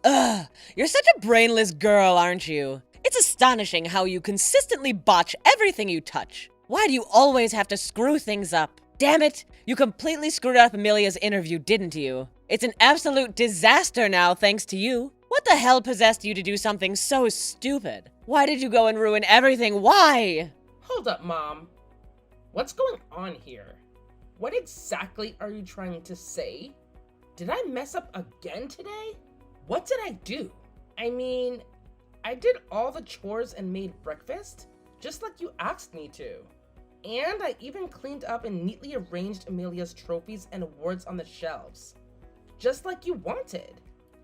Ugh, you're such a brainless girl, aren't you? It's astonishing how you consistently botch everything you touch. Why do you always have to screw things up? Damn it, you completely screwed up Amelia's interview, didn't you? It's an absolute disaster now thanks to you. What the hell possessed you to do something so stupid? Why did you go and ruin everything? Why? Hold up, Mom. What's going on here? What exactly are you trying to say? Did I mess up again today? What did I do? I mean, I did all the chores and made breakfast, just like you asked me to. And I even cleaned up and neatly arranged Amelia's trophies and awards on the shelves, just like you wanted.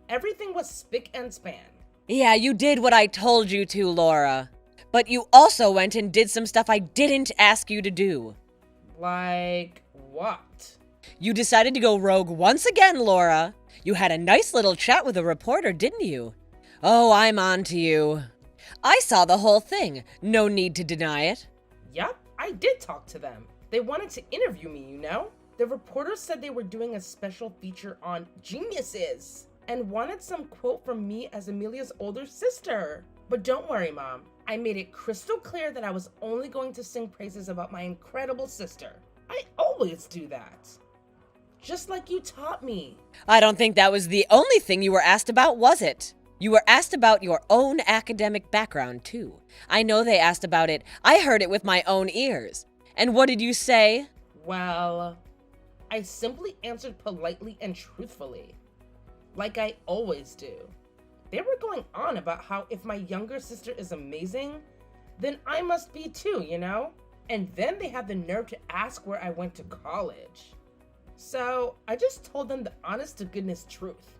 Everything was spick and span. Yeah, you did what I told you to, Laura. But you also went and did some stuff I didn't ask you to do. Like what? You decided to go rogue once again, Laura. You had a nice little chat with a reporter, didn't you? Oh, I'm on to you. I saw the whole thing. No need to deny it. Yup, I did talk to them. They wanted to interview me, you know? The reporters said they were doing a special feature on geniuses and wanted some quote from me as Amelia's older sister. But don't worry, Mom. I made it crystal clear that I was only going to sing praises about my incredible sister. I always do that. Just like you taught me. I don't think that was the only thing you were asked about, was it? You were asked about your own academic background, too. I know they asked about it. I heard it with my own ears. And what did you say? Well, I simply answered politely and truthfully, like I always do. They were going on about how if my younger sister is amazing, then I must be too, you know? And then they had the nerve to ask where I went to college. So I just told them the honest to goodness truth.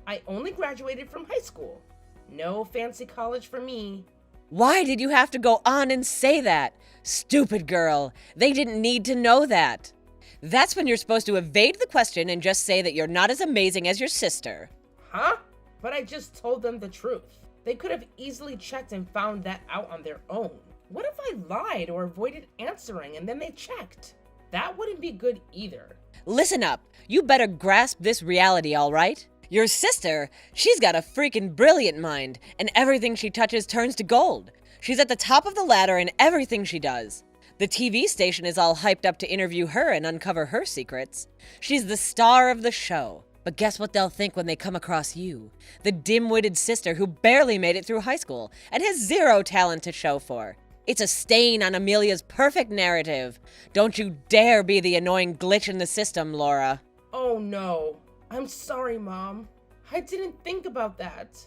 I only graduated from high school. No fancy college for me. Why did you have to go on and say that? Stupid girl. They didn't need to know that. That's when you're supposed to evade the question and just say that you're not as amazing as your sister. Huh? But I just told them the truth. They could have easily checked and found that out on their own. What if I lied or avoided answering and then they checked? That wouldn't be good either. Listen up. You better grasp this reality, all right? Your sister, she's got a freaking brilliant mind, and everything she touches turns to gold. She's at the top of the ladder in everything she does. The TV station is all hyped up to interview her and uncover her secrets. She's the star of the show. But guess what they'll think when they come across you? The dim-witted sister who barely made it through high school and has zero talent to show for. It's a stain on Amelia's perfect narrative. Don't you dare be the annoying glitch in the system, Laura. Oh no. I'm sorry, Mom. I didn't think about that.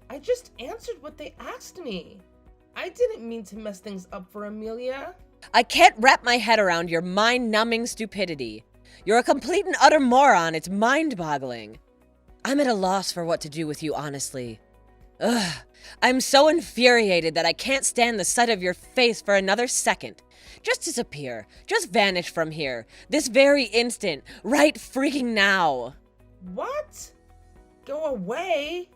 I just answered what they asked me. I didn't mean to mess things up for Amelia. I can't wrap my head around your mind-numbing stupidity. You're a complete and utter moron. It's mind-boggling. I'm at a loss for what to do with you, honestly. Ugh. I'm so infuriated that I can't stand the sight of your face for another second. Just disappear. Just vanish from here. This very instant. Right freaking now. What? Go away?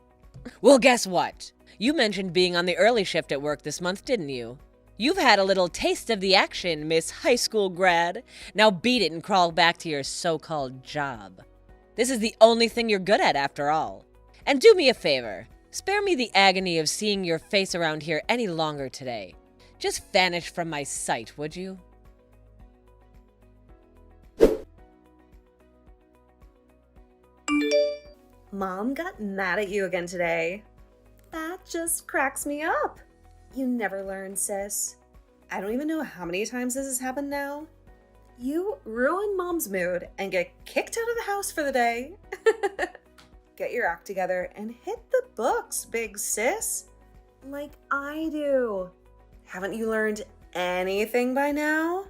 Well, guess what? You mentioned being on the early shift at work this month, didn't you? You've had a little taste of the action, Miss High School grad. Now beat it and crawl back to your so-called job. This is the only thing you're good at, after all. And do me a favor. Spare me the agony of seeing your face around here any longer today. Just vanish from my sight, would you? Mom got mad at you again today. That just cracks me up. You never learn, sis. I don't even know how many times this has happened now. You ruin Mom's mood and get kicked out of the house for the day. Get your act together and hit the books, big sis. Like I do. Haven't you learned anything by now?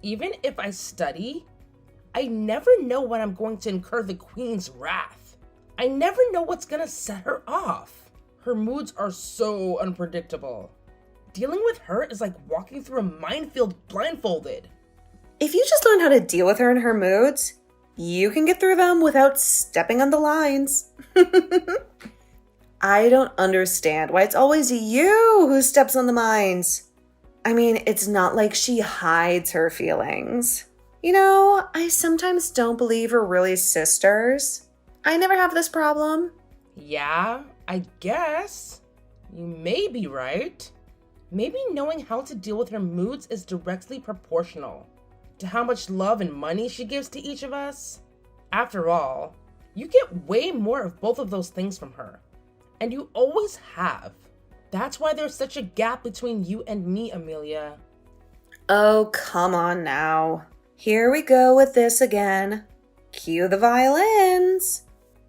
Even if I study, I never know when I'm going to incur the Queen's wrath. I never know what's gonna set her off. Her moods are so unpredictable. Dealing with her is like walking through a minefield blindfolded. If you just learn how to deal with her and her moods, you can get through them without stepping on the lines. I don't understand why it's always you who steps on the mines. I mean, it's not like she hides her feelings. You know, I sometimes don't believe we're really sisters. I never have this problem. Yeah, I guess. You may be right. Maybe knowing how to deal with her moods is directly proportional to how much love and money she gives to each of us. After all, you get way more of both of those things from her, and you always have. That's why there's such a gap between you and me, Amelia. Oh, come on now. Here we go with this again. Cue the violins.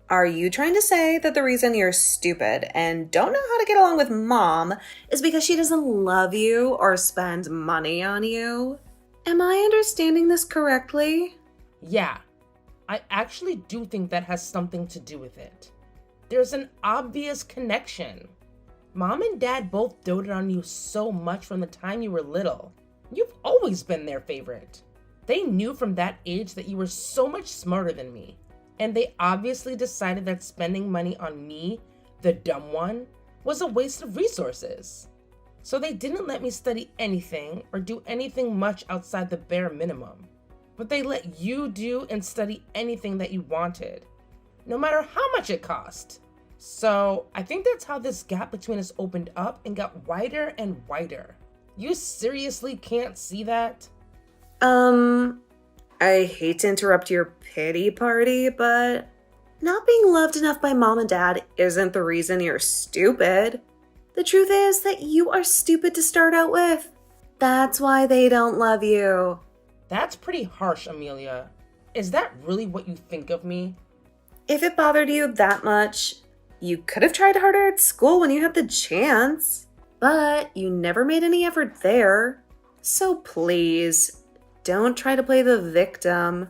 Are you trying to say that the reason you're stupid and don't know how to get along with mom is because she doesn't love you or spend money on you? Am I understanding this correctly? Yeah, I actually do think that has something to do with it. There's an obvious connection. Mom and Dad both doted on you so much from the time you were little. You've always been their favorite. They knew from that age that you were so much smarter than me, and they obviously decided that spending money on me, the dumb one, was a waste of resources. So they didn't let me study anything or do anything much outside the bare minimum. But they let you do and study anything that you wanted, no matter how much it cost. So I think that's how this gap between us opened up and got wider and wider. You seriously can't see that? I hate to interrupt your pity party, but not being loved enough by mom and dad isn't the reason you're stupid. The truth is that you are stupid to start out with. That's why they don't love you. That's pretty harsh, Amelia. Is that really what you think of me? If it bothered you that much, you could have tried harder at school when you had the chance. But you never made any effort there. So please, don't try to play the victim.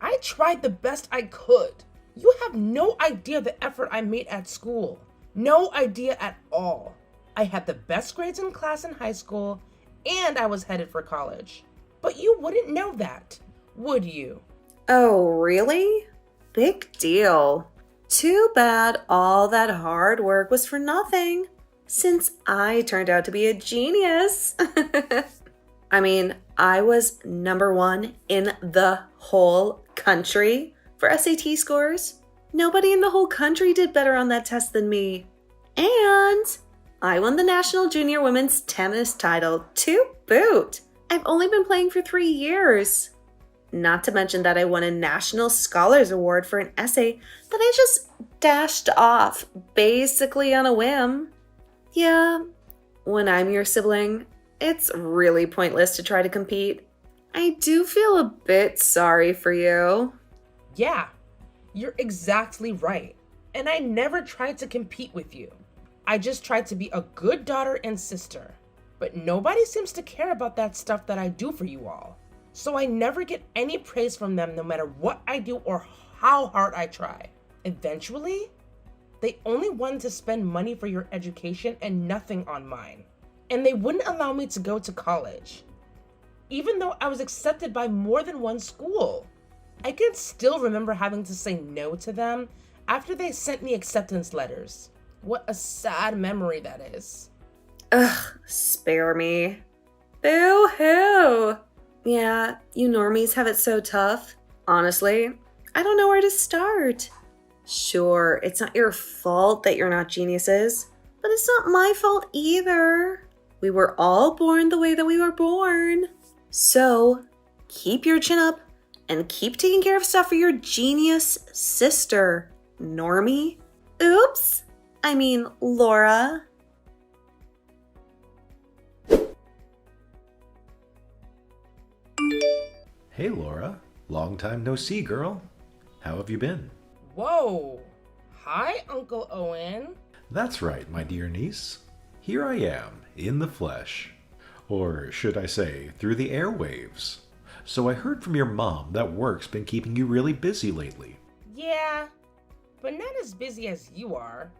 I tried the best I could. You have no idea the effort I made at school. No idea at all. I had the best grades in class in high school, and I was headed for college. But you wouldn't know that, would you? Oh, really? Big deal. Too bad all that hard work was for nothing, since I turned out to be a genius. I mean, I was #1 in the whole country for SAT scores. Nobody in the whole country did better on that test than me. And I won the National Junior Women's Tennis title to boot. I've only been playing for 3 years. Not to mention that I won a National Scholars Award for an essay that I just dashed off basically on a whim. Yeah, when I'm your sibling, it's really pointless to try to compete. I do feel a bit sorry for you. Yeah, you're exactly right. And I never tried to compete with you. I just tried to be a good daughter and sister. But nobody seems to care about that stuff that I do for you all. So I never get any praise from them no matter what I do or how hard I try. Eventually, they only wanted to spend money for your education and nothing on mine. And they wouldn't allow me to go to college, even though I was accepted by more than one school. I can still remember having to say no to them after they sent me acceptance letters. What a sad memory that is. Ugh, spare me. Boo-hoo! Yeah, you normies have it so tough. Honestly, I don't know where to start. Sure, it's not your fault that you're not geniuses, but it's not my fault either. We were all born the way that we were born. So, keep your chin up and keep taking care of stuff for your genius sister, normie. Oops, I mean Laura. Hey Laura, long time no see, girl. How have you been? Whoa! Hi, Uncle Owen. That's right, my dear niece. Here I am, in the flesh. Or should I say, through the airwaves. So I heard from your mom that work's been keeping you really busy lately. Yeah, but not as busy as you are.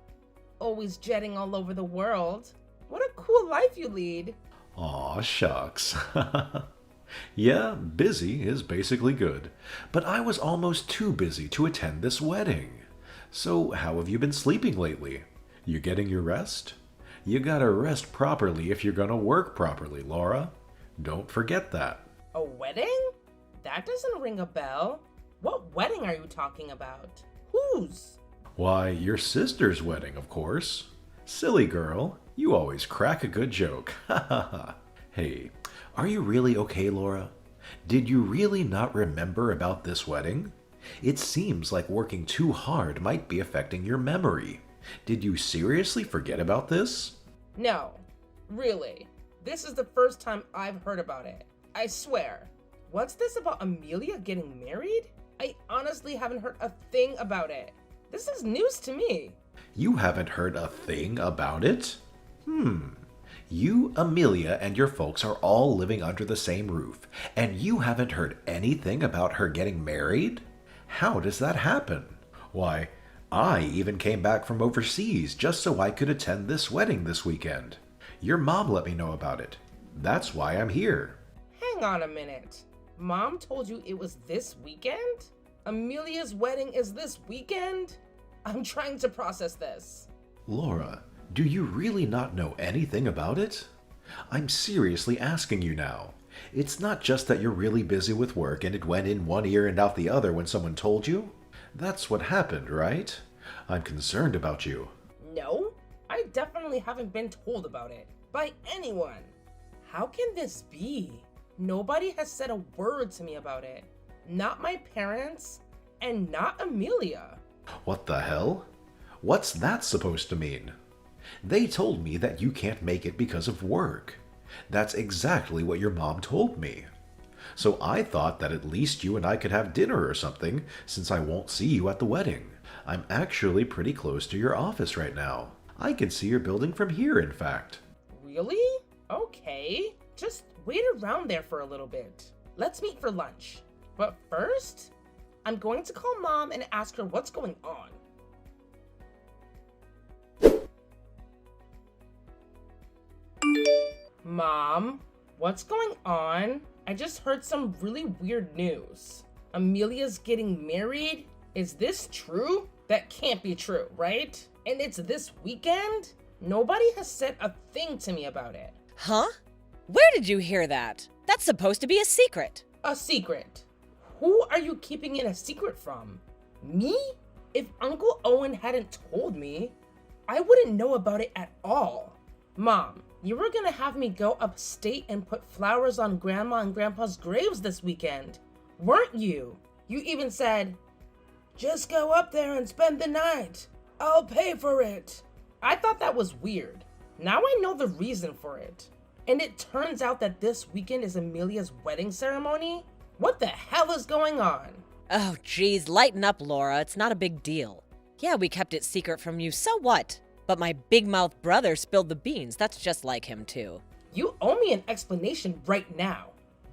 Always jetting all over the world. What a cool life you lead. Aw, shucks. Yeah, busy is basically good. But I was almost too busy to attend this wedding. So how have you been sleeping lately? You getting your rest? You gotta rest properly if you're gonna work properly, Laura. Don't forget that. A wedding? That doesn't ring a bell. What wedding are you talking about? Whose? Why, your sister's wedding, of course. Silly girl, you always crack a good joke. Ha ha ha. Hey, are you really okay, Laura? Did you really not remember about this wedding? It seems like working too hard might be affecting your memory. Did you seriously forget about this? No, really. This is the first time I've heard about it. I swear. What's this about Amelia getting married? I honestly haven't heard a thing about it. This is news to me. You haven't heard a thing about it? You, Amelia, and your folks are all living under the same roof, and you haven't heard anything about her getting married? How does that happen? Why, I even came back from overseas just so I could attend this wedding this weekend. Your mom let me know about it. That's why I'm here. Hang on a minute. Mom told you it was this weekend? Amelia's wedding is this weekend? I'm trying to process this. Laura, do you really not know anything about it? I'm seriously asking you now. It's not just that you're really busy with work and it went in one ear and out the other when someone told you. That's what happened, right? I'm concerned about you. No, I definitely haven't been told about it by anyone. How can this be? Nobody has said a word to me about it. Not my parents, and not Amelia. What the hell? What's that supposed to mean? They told me that you can't make it because of work. That's exactly what your mom told me. So I thought that at least you and I could have dinner or something, since I won't see you at the wedding. I'm actually pretty close to your office right now. I can see your building from here, in fact. Really? Okay. Just wait around there for a little bit. Let's meet for lunch. But first, I'm going to call Mom and ask her what's going on. Mom, what's going on? I just heard some really weird news. Amelia's getting married? Is this true? That can't be true, right? And it's this weekend? Nobody has said a thing to me about it. Huh? Where did you hear that? That's supposed to be a secret. A secret? Who are you keeping it a secret from? Me? If Uncle Owen hadn't told me, I wouldn't know about it at all. Mom, you were gonna have me go upstate and put flowers on Grandma and Grandpa's graves this weekend, weren't you? You even said, "Just go up there and spend the night. I'll pay for it." I thought that was weird. Now I know the reason for it. And it turns out that this weekend is Amelia's wedding ceremony? What the hell is going on? Oh, geez, lighten up, Laura. It's not a big deal. Yeah, we kept it secret from you, so what? But my big-mouthed brother spilled the beans. That's just like him, too. You owe me an explanation right now.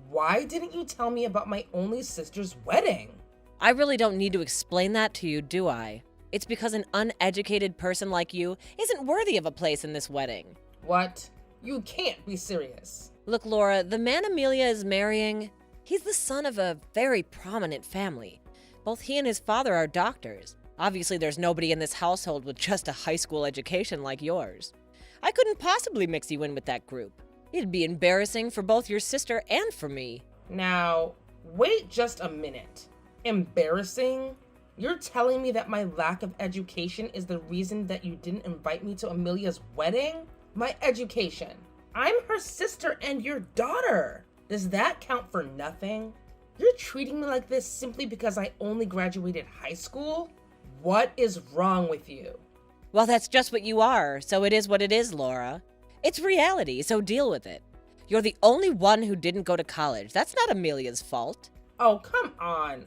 Why didn't you tell me about my only sister's wedding? I really don't need to explain that to you, do I? It's because an uneducated person like you isn't worthy of a place in this wedding. What? You can't be serious. Look, Laura, the man Amelia is marrying, he's the son of a very prominent family. Both he and his father are doctors. Obviously, there's nobody in this household with just a high school education like yours. I couldn't possibly mix you in with that group. It'd be embarrassing for both your sister and for me. Now, wait just a minute. Embarrassing? You're telling me that my lack of education is the reason that you didn't invite me to Amelia's wedding? My education. I'm her sister and your daughter. Does that count for nothing? You're treating me like this simply because I only graduated high school? What is wrong with you? Well, that's just what you are, so it is what it is, Laura. It's reality, so deal with it. You're the only one who didn't go to college. That's not Amelia's fault. Oh, come on.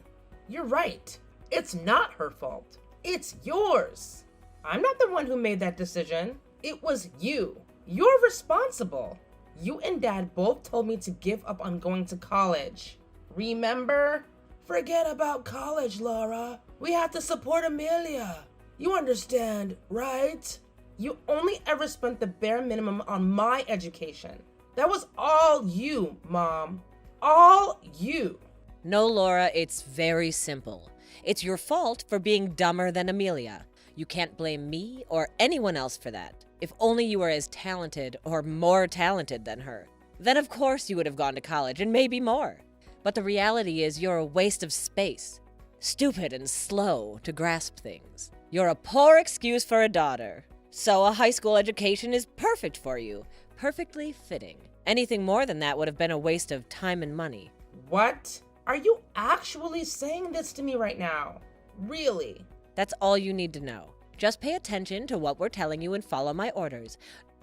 You're right. It's not her fault. It's yours. I'm not the one who made that decision. It was you. You're responsible. You and Dad both told me to give up on going to college. Remember? Forget about college, Laura. We have to support Amelia. You understand, right? You only ever spent the bare minimum on my education. That was all you, Mom. All you. No, Laura, it's very simple. It's your fault for being dumber than Amelia. You can't blame me or anyone else for that. If only you were as talented or more talented than her. Then of course you would have gone to college and maybe more. But the reality is you're a waste of space. Stupid and slow to grasp things. You're a poor excuse for a daughter. So a high school education is perfect for you. Perfectly fitting. Anything more than that would have been a waste of time and money. What? Are you actually saying this to me right now? Really? That's all you need to know. Just pay attention to what we're telling you and follow my orders.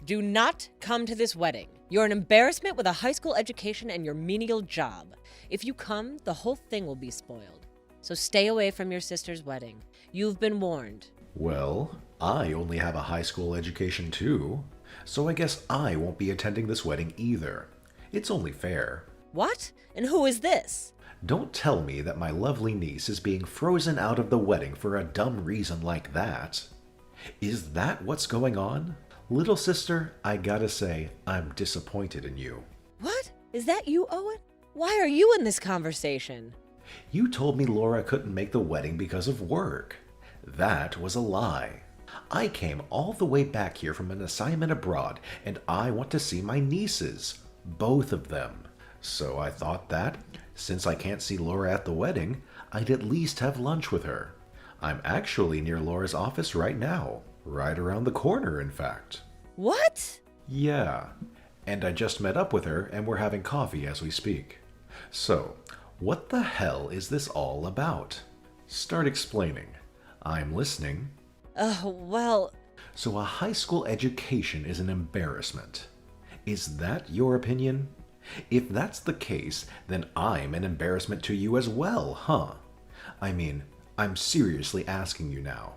Do not come to this wedding. You're an embarrassment with a high school education and your menial job. If you come, the whole thing will be spoiled. So stay away from your sister's wedding. You've been warned. Well, I only have a high school education too, so I guess I won't be attending this wedding either. It's only fair. What? And who is this? Don't tell me that my lovely niece is being frozen out of the wedding for a dumb reason like that. Is that what's going on? Little sister, I gotta say, I'm disappointed in you. What? Is that you, Owen? Why are you in this conversation? You told me Laura couldn't make the wedding because of work. That was a lie. I came all the way back here from an assignment abroad, and I want to see my nieces. Both of them. So I thought that, since I can't see Laura at the wedding, I'd at least have lunch with her. I'm actually near Laura's office right now. Right around the corner, in fact. What? Yeah. And I just met up with her, and we're having coffee as we speak. So, what the hell is this all about? Start explaining. I'm listening. Well... So a high school education is an embarrassment. Is that your opinion? If that's the case, then I'm an embarrassment to you as well, huh? I mean, I'm seriously asking you now.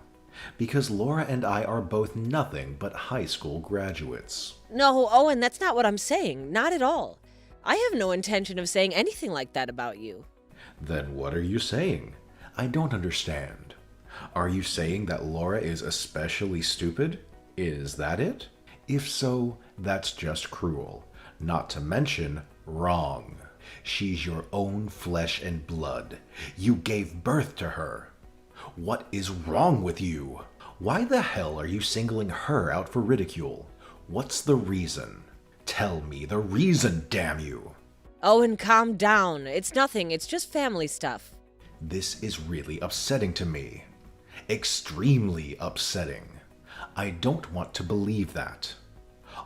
Because Laura and I are both nothing but high school graduates. No, Owen, that's not what I'm saying. Not at all. I have no intention of saying anything like that about you. Then what are you saying? I don't understand. Are you saying that Laura is especially stupid? Is that it? If so, that's just cruel. Not to mention, wrong. She's your own flesh and blood. You gave birth to her. What is wrong with you? Why the hell are you singling her out for ridicule? What's the reason? Tell me the reason, damn you! Owen, calm down. It's nothing. It's just family stuff. This is really upsetting to me. Extremely upsetting. I don't want to believe that.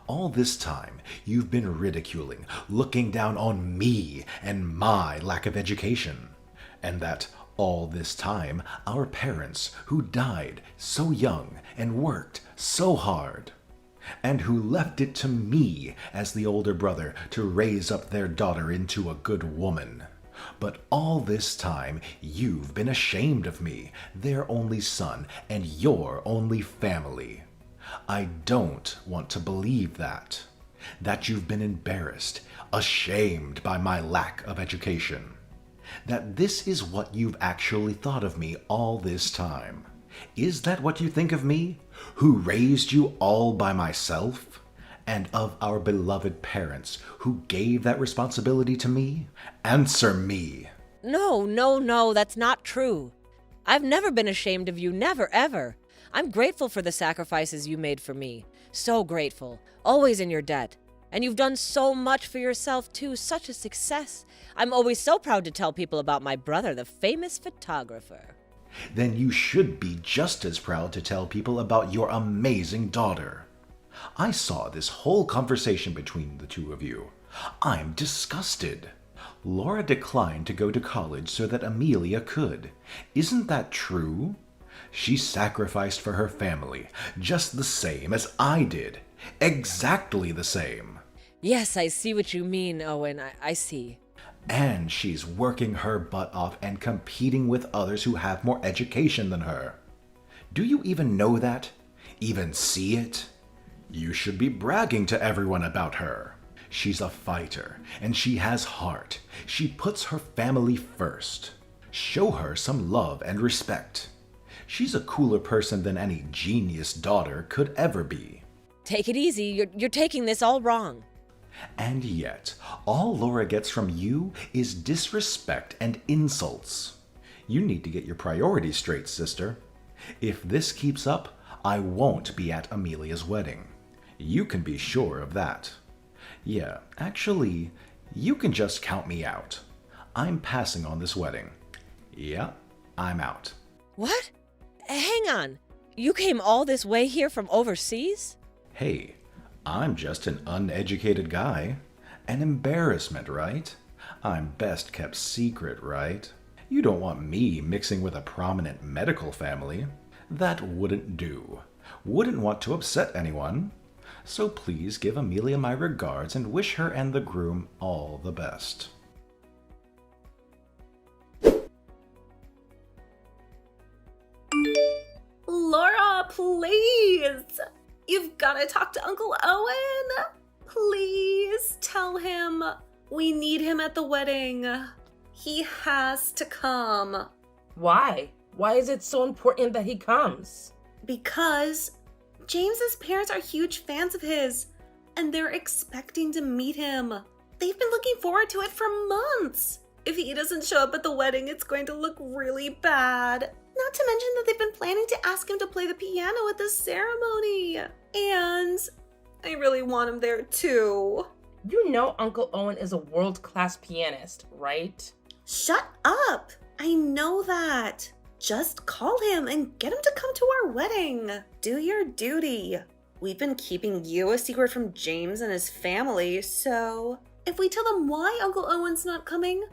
All this time, you've been ridiculing, looking down on me and my lack of education. And that all this time, our parents, who died so young and worked so hard, and who left it to me as the older brother to raise up their daughter into a good woman. But all this time, you've been ashamed of me, their only son, and your only family. I don't want to believe that. That you've been embarrassed, ashamed by my lack of education. That this is what you've actually thought of me all this time. Is that what you think of me, who raised you all by myself? And of our beloved parents, who gave that responsibility to me? Answer me! No, that's not true. I've never been ashamed of you, never, ever. I'm grateful for the sacrifices you made for me. So grateful. Always in your debt. And you've done so much for yourself, too. Such a success. I'm always so proud to tell people about my brother, the famous photographer. Then you should be just as proud to tell people about your amazing daughter. I saw this whole conversation between the two of you. I'm disgusted. Laura declined to go to college so that Amelia could. Isn't that true? She sacrificed for her family, just the same as I did. Exactly the same. Yes, I see what you mean, Owen. I see. And she's working her butt off and competing with others who have more education than her. Do you even know that? Even see it? You should be bragging to everyone about her. She's a fighter, and she has heart. She puts her family first. Show her some love and respect. She's a cooler person than any genius daughter could ever be. Take it easy. You're taking this all wrong. And yet, all Laura gets from you is disrespect and insults. You need to get your priorities straight, sister. If this keeps up, I won't be at Amelia's wedding. You can be sure of that. Yeah, actually, you can just count me out. I'm passing on this wedding. Yeah, I'm out. What? Hang on. You came all this way here from overseas? Hey, I'm just an uneducated guy. An embarrassment, right? I'm best kept secret, right? You don't want me mixing with a prominent medical family. That wouldn't do. Wouldn't want to upset anyone. So please give Amelia my regards and wish her and the groom all the best. Laura, please! You've got to talk to Uncle Owen! Please tell him we need him at the wedding. He has to come. Why? Why is it so important that he comes? Because James's parents are huge fans of his, and they're expecting to meet him. They've been looking forward to it for months. If he doesn't show up at the wedding, it's going to look really bad. Not to mention that they've been planning to ask him to play the piano at the ceremony. And I really want him there too. You know Uncle Owen is a world-class pianist, right? Shut up! I know that. Just call him and get him to come to our wedding. Do your duty. We've been keeping you a secret from James and his family, so if we tell them why Uncle Owen's not coming,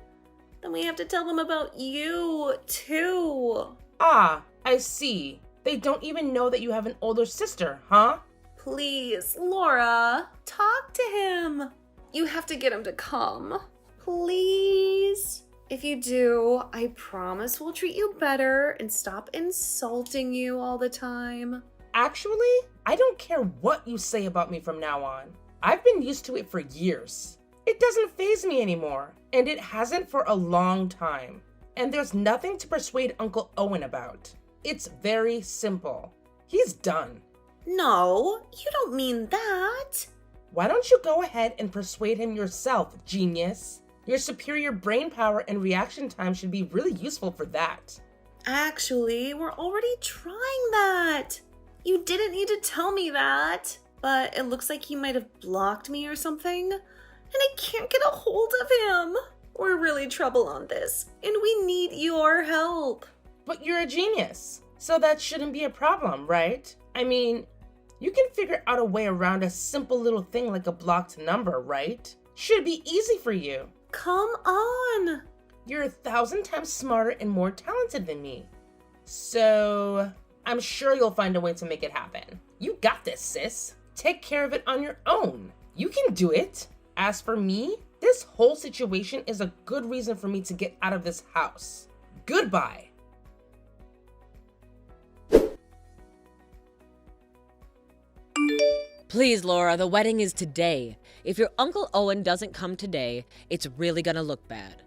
then we have to tell them about you too. Ah, I see. They don't even know that you have an older sister, huh? Please, Laura, talk to him. You have to get him to come. Please. If you do, I promise we'll treat you better and stop insulting you all the time. Actually, I don't care what you say about me from now on. I've been used to it for years. It doesn't faze me anymore, and it hasn't for a long time. And there's nothing to persuade Uncle Owen about. It's very simple. He's done. No, you don't mean that. Why don't you go ahead and persuade him yourself, genius? Your superior brain power and reaction time should be really useful for that. Actually, we're already trying that. You didn't need to tell me that. But it looks like he might have blocked me or something. And I can't get a hold of him. We're really trouble on this, and we need your help. But you're a genius, so that shouldn't be a problem, right? I mean, you can figure out a way around a simple little thing like a blocked number, right? Should be easy for you. Come on. You're 1,000 times smarter and more talented than me. So, I'm sure you'll find a way to make it happen. You got this, sis. Take care of it on your own. You can do it. As for me, this whole situation is a good reason for me to get out of this house. Goodbye. Please, Laura, the wedding is today. If your Uncle Owen doesn't come today, it's really gonna look bad.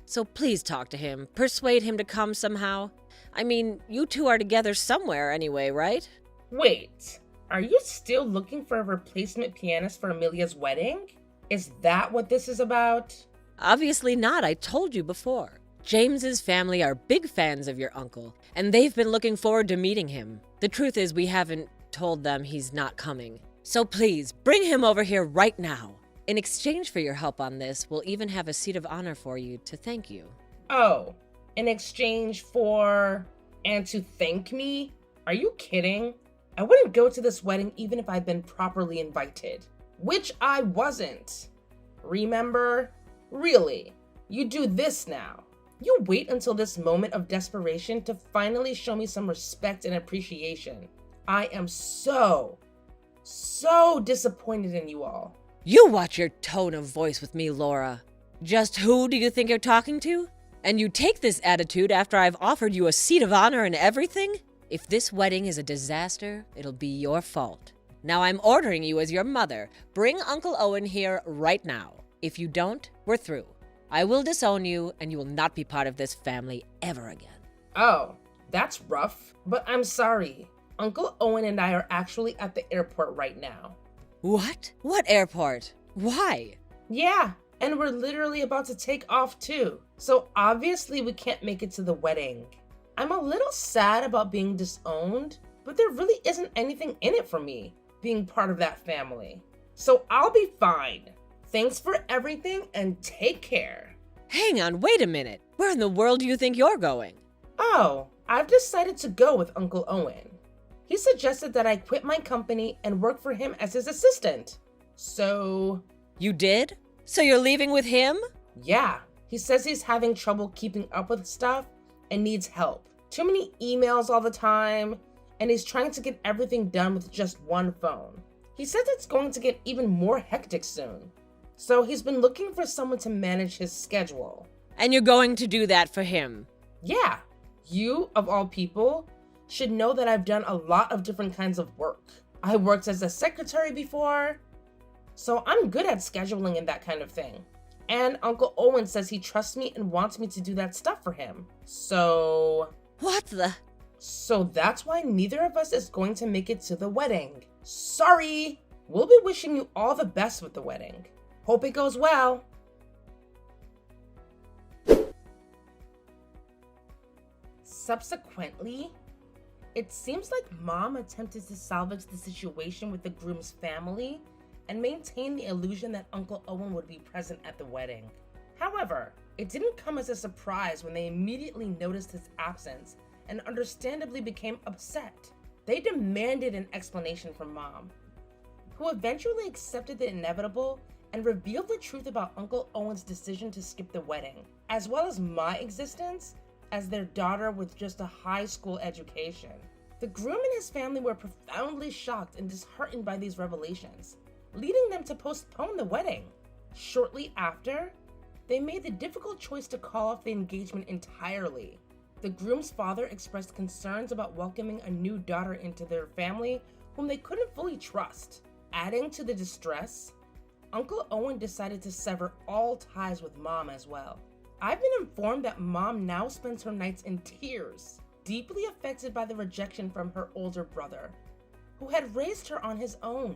So please talk to him. Persuade him to come somehow. I mean, you two are together somewhere anyway, right? Wait, are you still looking for a replacement pianist for Amelia's wedding? Is that what this is about? Obviously not, I told you before. James's family are big fans of your uncle, and they've been looking forward to meeting him. The truth is we haven't told them he's not coming. So please, bring him over here right now. In exchange for your help on this, we'll even have a seat of honor for you to thank you. Oh, in exchange for... and to thank me? Are you kidding? I wouldn't go to this wedding even if I'd been properly invited. Which I wasn't. Remember? Really, you do this now. You wait until this moment of desperation to finally show me some respect and appreciation. I am so disappointed in you all. You watch your tone of voice with me, Laura. Just who do you think you're talking to? And you take this attitude after I've offered you a seat of honor and everything? If this wedding is a disaster, it'll be your fault. Now I'm ordering you as your mother. Bring Uncle Owen here right now. If you don't, we're through. I will disown you, and you will not be part of this family ever again. Oh, that's rough, but I'm sorry. Uncle Owen and I are actually at the airport right now. What? What airport? Why? Yeah, and we're literally about to take off too. So obviously we can't make it to the wedding. I'm a little sad about being disowned, but there really isn't anything in it for me, being part of that family. So I'll be fine. Thanks for everything and take care. Hang on, wait a minute. Where in the world do you think you're going? Oh, I've decided to go with Uncle Owen. He suggested that I quit my company and work for him as his assistant. So, You did? So you're leaving with him? yeah, he says he's having trouble keeping up with stuff and needs help. Too many emails all the time, and he's trying to get everything done with just one phone. He says it's going to get even more hectic soon. So he's been looking for someone to manage his schedule. And you're going to do that for him? Yeah, you, of all people, should know that I've done a lot of different kinds of work. I worked as a secretary before, so I'm good at scheduling and that kind of thing. And Uncle Owen says he trusts me and wants me to do that stuff for him. So that's why neither of us is going to make it to the wedding. Sorry! We'll be wishing you all the best with the wedding. Hope it goes well. Subsequently, it seems like Mom attempted to salvage the situation with the groom's family and maintain the illusion that Uncle Owen would be present at the wedding. However, it didn't come as a surprise when they immediately noticed his absence and understandably became upset. They demanded an explanation from Mom, who eventually accepted the inevitable and revealed the truth about Uncle Owen's decision to skip the wedding, as well as my existence as their daughter with just a high school education. The groom and his family were profoundly shocked and disheartened by these revelations, leading them to postpone the wedding. Shortly after, they made the difficult choice to call off the engagement entirely. The groom's father expressed concerns about welcoming a new daughter into their family whom they couldn't fully trust. Adding to the distress, Uncle Owen decided to sever all ties with Mom as well. I've been informed that Mom now spends her nights in tears, deeply affected by the rejection from her older brother, who had raised her on his own.